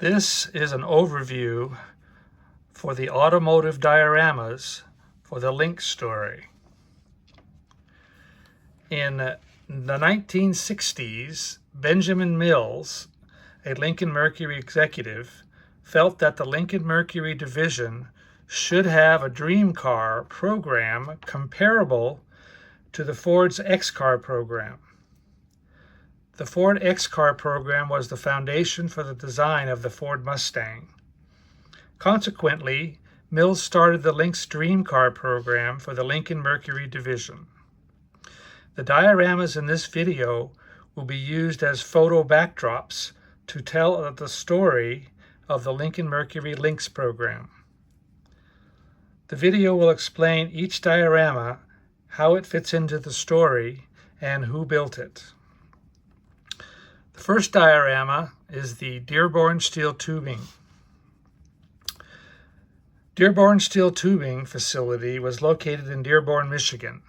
This is an overview for the automotive dioramas for the Lynx story. In the 1960s, Benjamin Mills, a Lincoln Mercury executive, felt that the Lincoln Mercury division should have a dream car program comparable to the Ford's X-Car program. The Ford X-Car program was the foundation for the design of the Ford Mustang. Consequently, Mills started the Lynx Dream Car program for the Lincoln Mercury division. The dioramas in this video will be used as photo backdrops to tell the story of the Lincoln Mercury Lynx program. The video will explain each diorama, how it fits into the story, and who built it. The first diorama is the Dearborn Steel Tubing. Dearborn Steel Tubing facility was located in Dearborn, Michigan.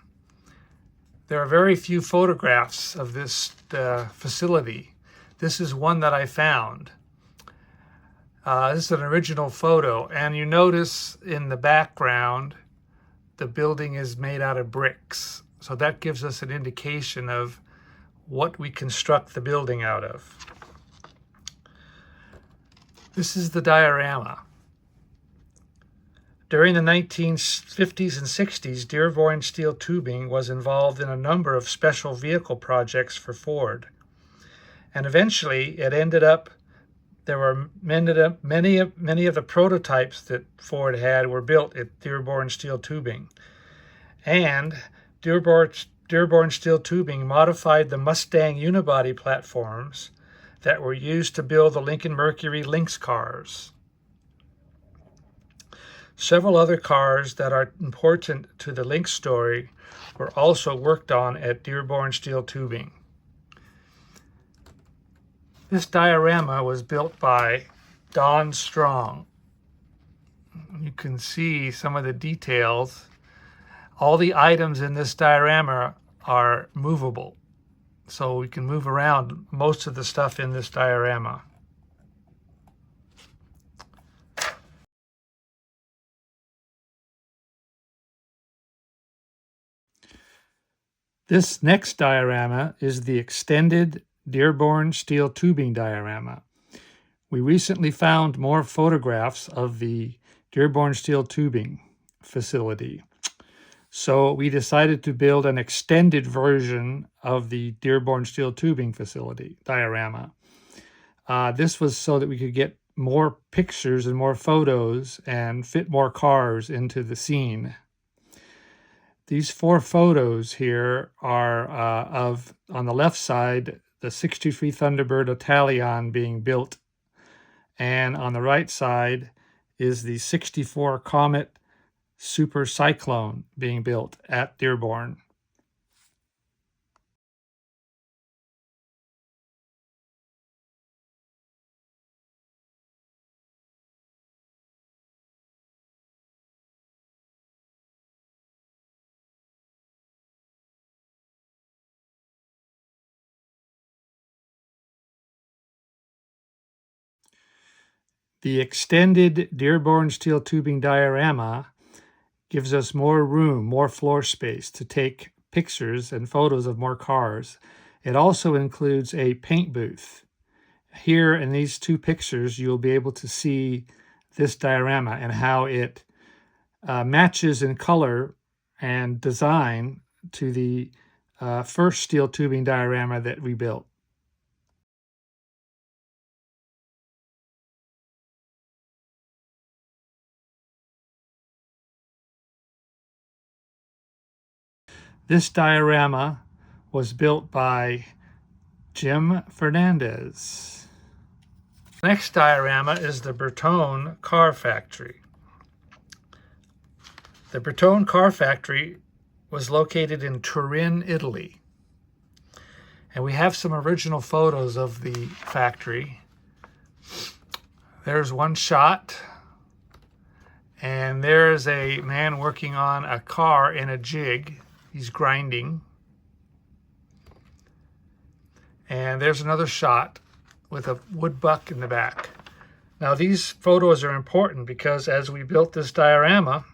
There are very few photographs of this facility. This is one that I found. This is an original photo, and you notice in the background the building is made out of bricks. So that gives us an indication of what we construct the building out of. This is the diorama. During the 1950s and 60s, Dearborn Steel Tubing was involved in a number of special vehicle projects for Ford. And eventually it ended up, many of the prototypes that Ford had were built at Dearborn Steel Tubing. And Dearborn Steel Tubing modified the Mustang unibody platforms that were used to build the Lincoln Mercury Lynx cars. Several other cars that are important to the Lynx story were also worked on at Dearborn Steel Tubing. This diorama was built by Don Strong. You can see some of the details. All the items in this diorama are movable, so we can move around most of the stuff in this diorama. This next diorama is the extended Dearborn Steel Tubing diorama. We recently found more photographs of the Dearborn Steel Tubing facility. So we decided to build an extended version of the Dearborn Steel Tubing facility diorama. This was so that we could get more pictures and more photos and fit more cars into the scene. These four photos here are on the left side, the 63 Thunderbird Italian being built. And on the right side is the 64 Comet Super Cyclone being built at Dearborn. The extended Dearborn Steel Tubing diorama gives us more room, more floor space to take pictures and photos of more cars. It also includes a paint booth. Here in these two pictures, you'll be able to see this diorama and how it matches in color and design to the first steel tubing diorama that we built. This diorama was built by Jim Fernandez. Next diorama is the Bertone Car Factory. The Bertone Car Factory was located in Turin, Italy. And we have some original photos of the factory. There's one shot. And there's a man working on a car in a jig. He's grinding. And there's another shot with a wood buck in the back. Now these photos are important because as we built this diorama,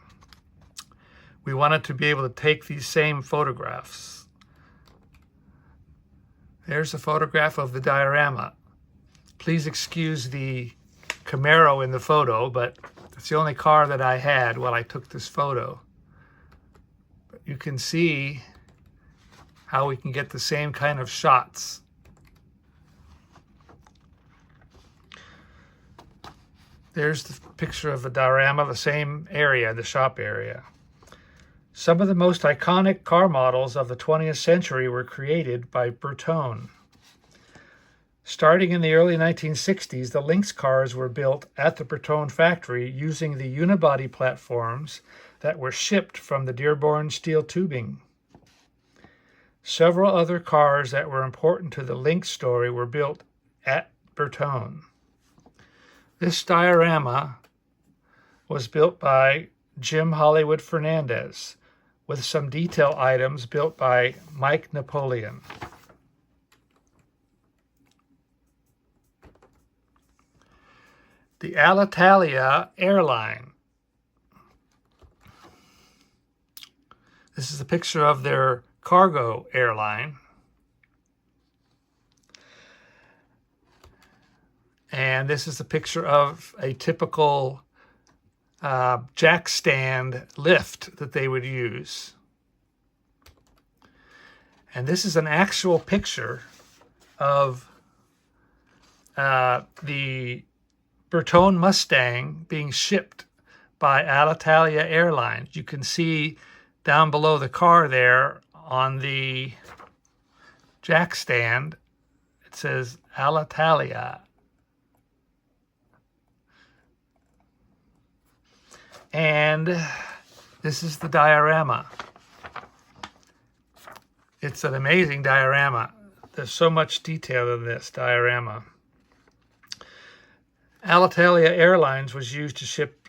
we wanted to be able to take these same photographs. There's a photograph of the diorama. Please excuse the Camaro in the photo, but it's the only car that I had while I took this photo. But you can see how we can get the same kind of shots. There's the picture of the diorama, the same area, the shop area. Some of the most iconic car models of the 20th century were created by Bertone. Starting in the early 1960s, the Lynx cars were built at the Bertone factory using the unibody platforms that were shipped from the Dearborn steel tubing. Several other cars that were important to the Lynx story were built at Bertone. This diorama was built by Jim Hollywood Fernandez, with some detail items built by Mike Napoleon. The Alitalia airline. This is a picture of their cargo airline. And this is a picture of a typical jack stand lift that they would use. And this is an actual picture of the Bertone Mustang being shipped by Alitalia Airlines. You can see down below the car there on the jack stand, it says Alitalia. And this is the diorama. It's an amazing diorama. There's so much detail in this diorama. Alitalia Airlines was used to ship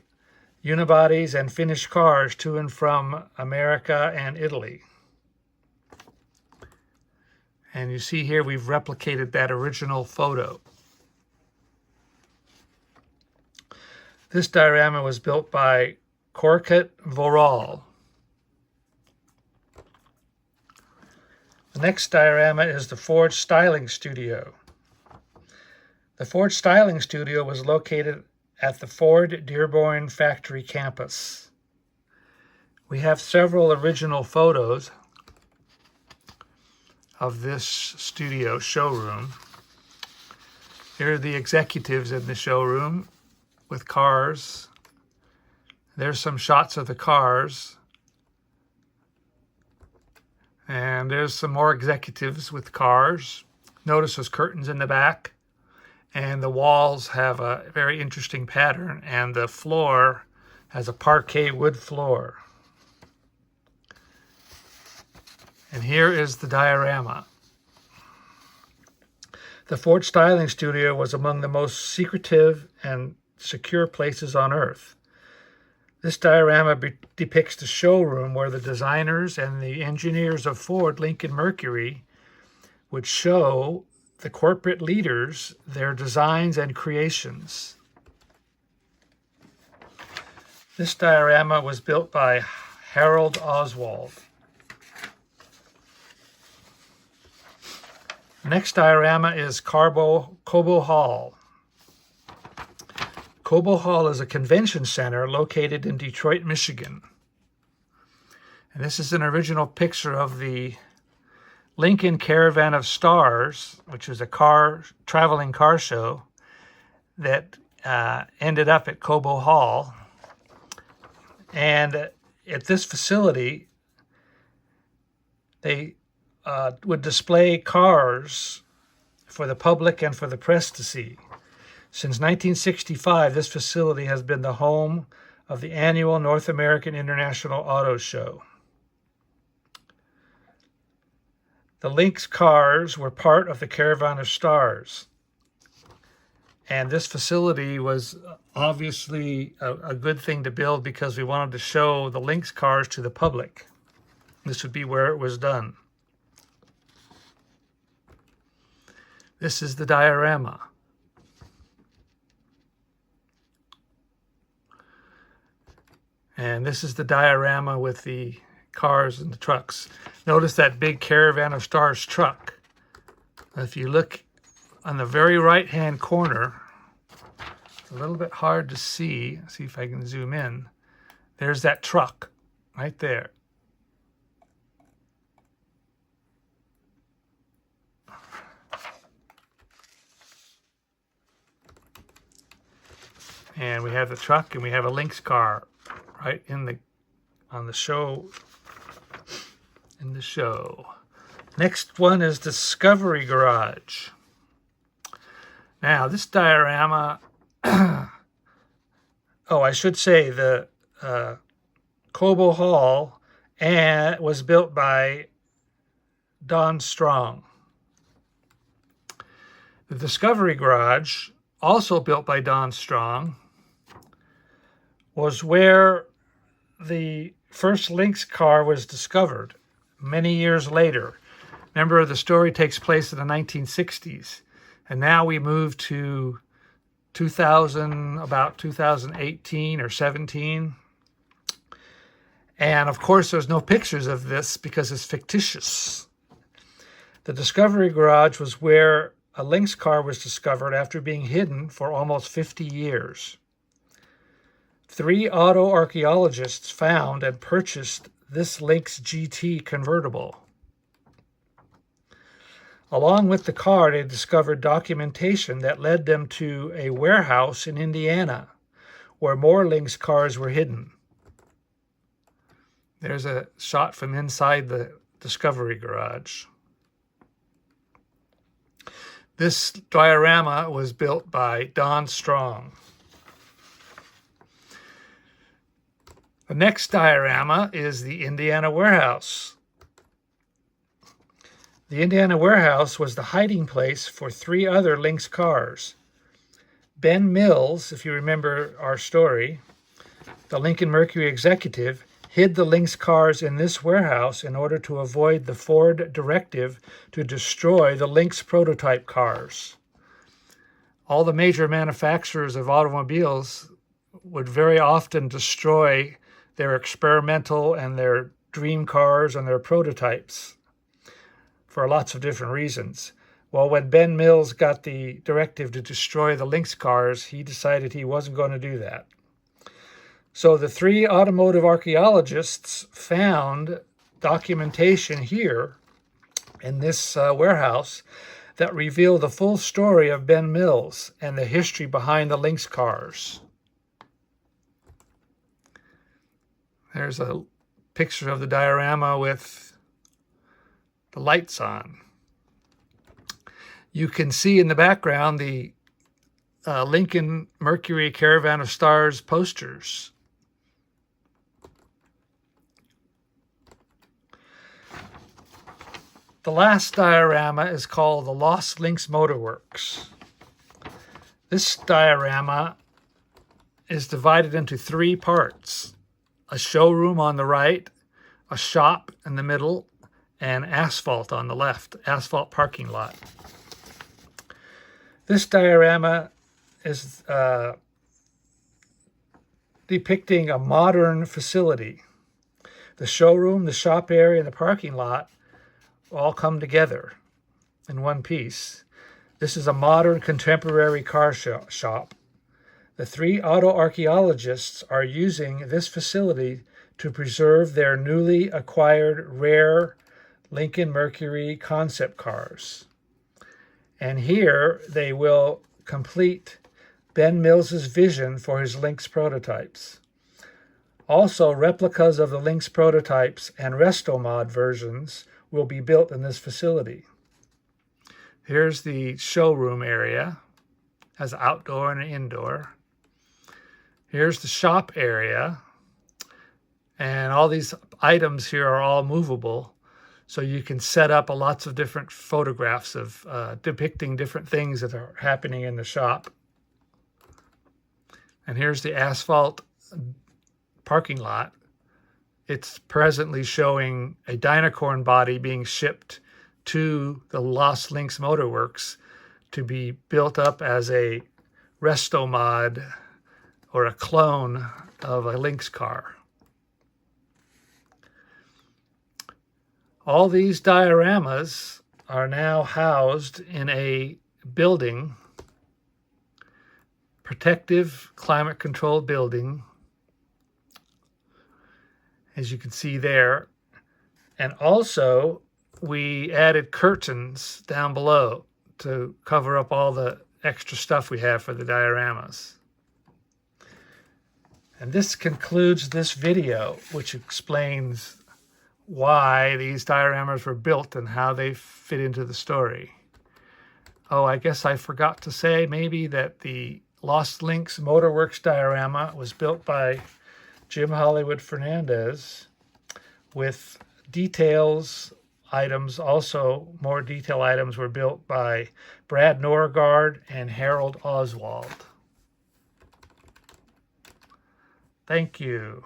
unibodies and finished cars to and from America and Italy. And you see here we've replicated that original photo. This diorama was built by Corket Voral. The next diorama is the Ford Styling Studio. The Ford Styling Studio was located at the Ford Dearborn factory campus. We have several original photos of this studio showroom. Here are the executives in the showroom with cars. There's some shots of the cars. And there's some more executives with cars. Notice those curtains in the back. And the walls have a very interesting pattern. And the floor has a parquet wood floor. And here is the diorama. The Ford Styling Studio was among the most secretive and secure places on Earth. This diorama depicts the showroom where the designers and the engineers of Ford Lincoln Mercury would show the corporate leaders their designs and creations. This diorama was built by Harold Oswald. The next diorama is Cobo Hall. Cobo Hall is a convention center located in Detroit, Michigan. And this is an original picture of the Lincoln Caravan of Stars, which was a traveling car show that ended up at Cobo Hall. And at this facility, they would display cars for the public and for the press to see. Since 1965, this facility has been the home of the annual North American International Auto Show. The Lynx cars were part of the Caravan of Stars. And this facility was obviously a good thing to build because we wanted to show the Lynx cars to the public. This would be where it was done. This is the diorama. And this is the diorama with the cars and the trucks. Notice that big Caravan of Stars truck. If you look on the very right-hand corner, it's a little bit hard to see. See if I can zoom in. There's that truck right there. And we have the truck, and we have a Lynx car right on the show. In the show. Next one is Discovery Garage. Now this diorama, oh, I should say the Cobo Hall was built by Don Strong. The Discovery Garage, also built by Don Strong, was where the first Lynx car was discovered many years later. Remember, the story takes place in the 1960s, and now we move to about 2018 or 17. And of course, there's no pictures of this because it's fictitious. The Discovery Garage was where a Lynx car was discovered after being hidden for almost 50 years. 3 auto archaeologists found and purchased this Lynx GT convertible. Along with the car, they discovered documentation that led them to a warehouse in Indiana, where more Lynx cars were hidden. There's a shot from inside the Discovery Garage. This diorama was built by Don Strong. The next diorama is the Indiana Warehouse. The Indiana Warehouse was the hiding place for 3 other Lynx cars. Ben Mills, if you remember our story, the Lincoln Mercury executive, hid the Lynx cars in this warehouse in order to avoid the Ford directive to destroy the Lynx prototype cars. All the major manufacturers of automobiles would very often destroy their experimental and their dream cars and their prototypes for lots of different reasons. Well, when Ben Mills got the directive to destroy the Lynx cars, he decided he wasn't going to do that. So the 3 automotive archaeologists found documentation here in this warehouse that revealed the full story of Ben Mills and the history behind the Lynx cars. There's a picture of the diorama with the lights on. You can see in the background the Lincoln Mercury Caravan of Stars posters. The last diorama is called the Lost Lynx Motor Works. This diorama is divided into 3 parts: a showroom on the right, a shop in the middle, and asphalt on the left, asphalt parking lot. This diorama is depicting a modern facility. The showroom, the shop area, and the parking lot all come together in one piece. This is a modern contemporary car shop. The 3 auto archaeologists are using this facility to preserve their newly acquired rare Lincoln Mercury concept cars. And here they will complete Ben Mills's vision for his Lynx prototypes. Also, replicas of the Lynx prototypes and Restomod versions will be built in this facility. Here's the showroom area, has outdoor and indoor. Here's the shop area, and all these items here are all movable, so you can set up lots of different photographs of depicting different things that are happening in the shop. And here's the asphalt parking lot. It's presently showing a Dynacorn body being shipped to the Lost Lynx Motor Works to be built up as a Restomod or a clone of a Lynx car. All these dioramas are now housed in a building, protective climate-controlled building, as you can see there. And also, we added curtains down below to cover up all the extra stuff we have for the dioramas. And this concludes this video, which explains why these dioramas were built and how they fit into the story. Oh, I guess I forgot to say maybe that the Lost Lynx Motorworks diorama was built by Jim Hollywood Fernandez, with details items, also more detail items were built by Brad Norgard and Harold Oswald. Thank you.